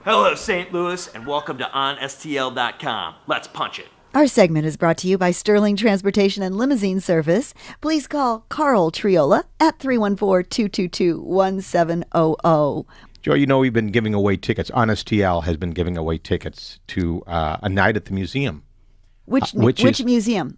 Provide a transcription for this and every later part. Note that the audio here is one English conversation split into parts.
Hello, St. Louis, and welcome to OnSTL.com. Let's punch it. Our segment is brought to you by Sterling Transportation and Limousine Service. Please call Carl Triola at 314-222-1700. Joy, you know we've been giving away tickets. OnSTL has been giving away tickets to a night at the museum. Which museum?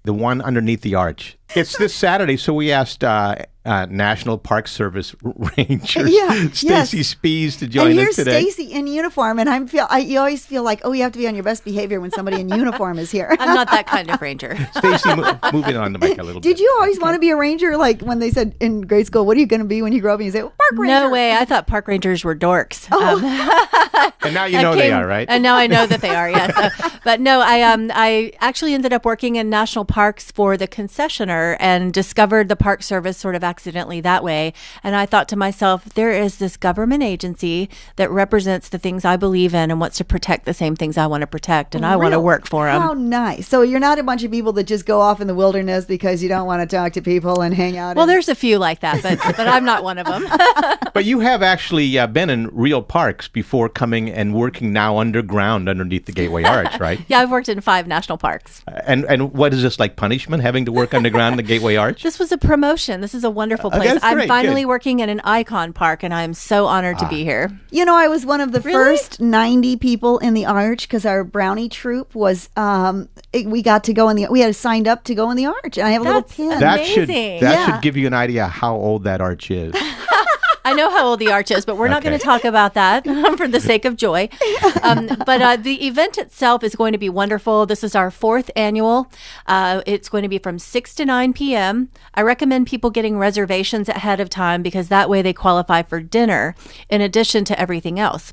The one underneath the arch. It's this Saturday, so we asked National Park Service Ranger Stacy Spees to join us today. And here's Stacy in uniform, and you always feel like, you have to be on your best behavior when somebody in uniform is here. I'm not that kind of ranger. Stacy, moving on the mic a little bit. Did you always want to be a ranger? Like when they said in grade school, what are you going to be when you grow up? And you say, park ranger. No way. I thought park rangers were dorks. And now you know they are, right? And now I know that they are, yes. But no, I actually ended up working in national parks for the concessioner and discovered the Park Service sort of accidentally that way. And I thought to myself, there is this government agency that represents the things I believe in and wants to protect the same things I want to protect, and I want to work for them. How nice. So you're not a bunch of people that just go off in the wilderness because you don't want to talk to people and hang out. Well, there's a few like that, but I'm not one of them. But you have actually been in real parks before coming and working now underground underneath the Gateway Arch, right? Yeah, I've worked in 5 national parks. And what is this, like punishment, having to work underground the Gateway Arch? This was a promotion. This is a wonderful place. I'm finally working in an icon park, and I'm so honored to be here. You know, I was one of the first 90 people in the Arch because our brownie troupe was, we got to go we had signed up to go in the Arch, and I have a little pin. That should give you an idea how old that arch is. I know how old the arch is, but we're not going to talk about that for the sake of joy. But the event itself is going to be wonderful. This is our 4th annual. It's going to be from 6 to 9 p.m. I recommend people getting reservations ahead of time because that way they qualify for dinner in addition to everything else.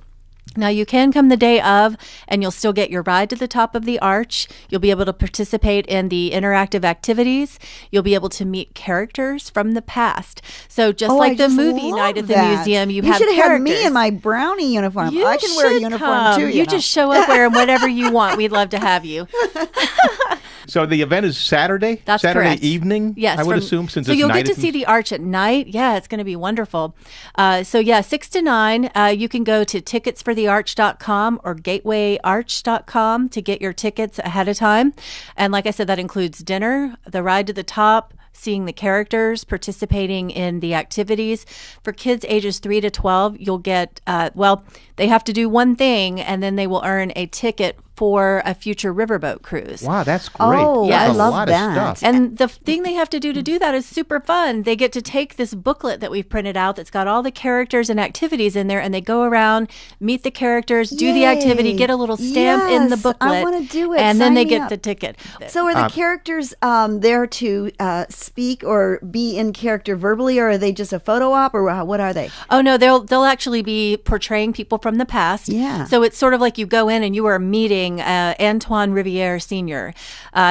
Now, you can come the day of, and you'll still get your ride to the top of the arch. You'll be able to participate in the interactive activities. You'll be able to meet characters from the past. So just like the movie night at the museum, you have should characters. Have me in my brownie uniform. I can wear a uniform too. You just show up wearing whatever you want. We'd love to have you. So the event is Saturday? That's Saturday correct. Evening? Yes. I would assume since so it's you'll night. get to see the arch at night. Yeah, it's going to be wonderful. 6 to 9, you can go to ticketsforthearch.com or gatewayarch.com to get your tickets ahead of time. And like I said, that includes dinner, the ride to the top, seeing the characters, participating in the activities. For kids ages 3 to 12, you'll get, they have to do one thing, and then they will earn a ticket for a future riverboat cruise. Wow, that's great. Oh, that's I love a lot that. of stuff. And the thing they have to do that is super fun. They get to take this booklet that we've printed out that's got all the characters and activities in there, and they go around, meet the characters, do the activity, get a little stamp in the booklet. I want to do it. And then they get up. the ticket. So are the characters there to speak or be in character verbally, or are they just a photo op, or what are they? Oh, no, they'll actually be portraying people from the past. Yeah. So it's sort of like you go in and you are meeting Antoine Riviere Sr.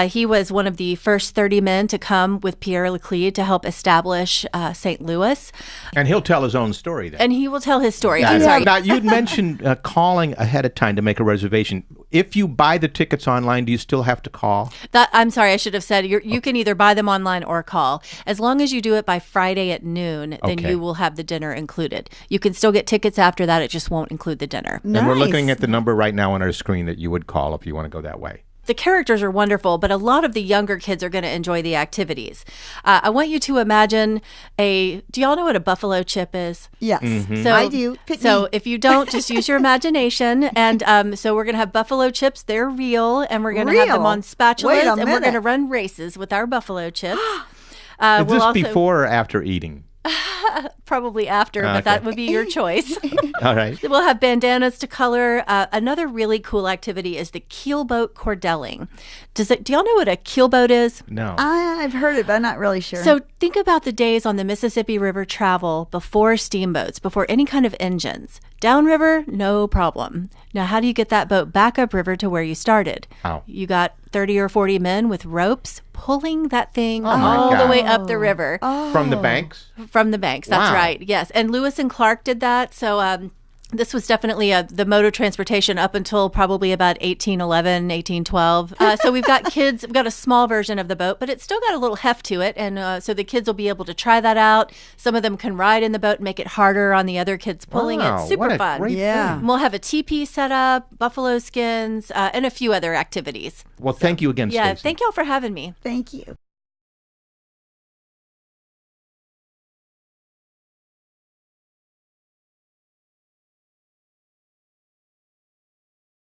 He was one of the first 30 men to come with Pierre Laclede to help establish St. Louis. And he'll tell his own story then. And he will tell his story. Yeah. I'm sorry. Now, you'd mentioned calling ahead of time to make a reservation. If you buy the tickets online, do you still have to call? I'm sorry, I should have said you can either buy them online or call. As long as you do it by Friday at noon, then you will have the dinner included. You can still get tickets after that. It just won't include the dinner. Nice. And we're looking at the number right now on our screen that you would call if you want to go that way. The characters are wonderful, but a lot of the younger kids are going to enjoy the activities. I want you to imagine do y'all know what a buffalo chip is? Yes, So, I do. Pick me. If you don't, just use your imagination. And so we're going to have buffalo chips. They're real, and we're going to have them on spatulas, and we're going to run races with our buffalo chips. Is this before or after eating? Probably after, but that would be your choice. All right. We'll have bandanas to color. Another really cool activity is the keelboat cordelling. Do y'all know what a keelboat is? No. I've heard it, but I'm not really sure. So think about the days on the Mississippi River travel before steamboats, before any kind of engines. Downriver, no problem. Now, how do you get that boat back upriver to where you started? How? You got 30 or 40 men with ropes pulling that thing Oh, my all the God. way up the river. From the banks? From the banks, that's Wow. right. Yes, and Lewis and Clark did that. So this was definitely the mode of transportation up until probably about 1811, 1812. So we've got kids, we've got a small version of the boat, but it's still got a little heft to it. And so the kids will be able to try that out. Some of them can ride in the boat and make it harder on the other kids pulling Wow, it. Super what a fun. great Yeah. thing. And we'll have a teepee set up, buffalo skins, and a few other activities. Well, thank you again, Yeah, Stacy. thank y'all for having me. Thank you.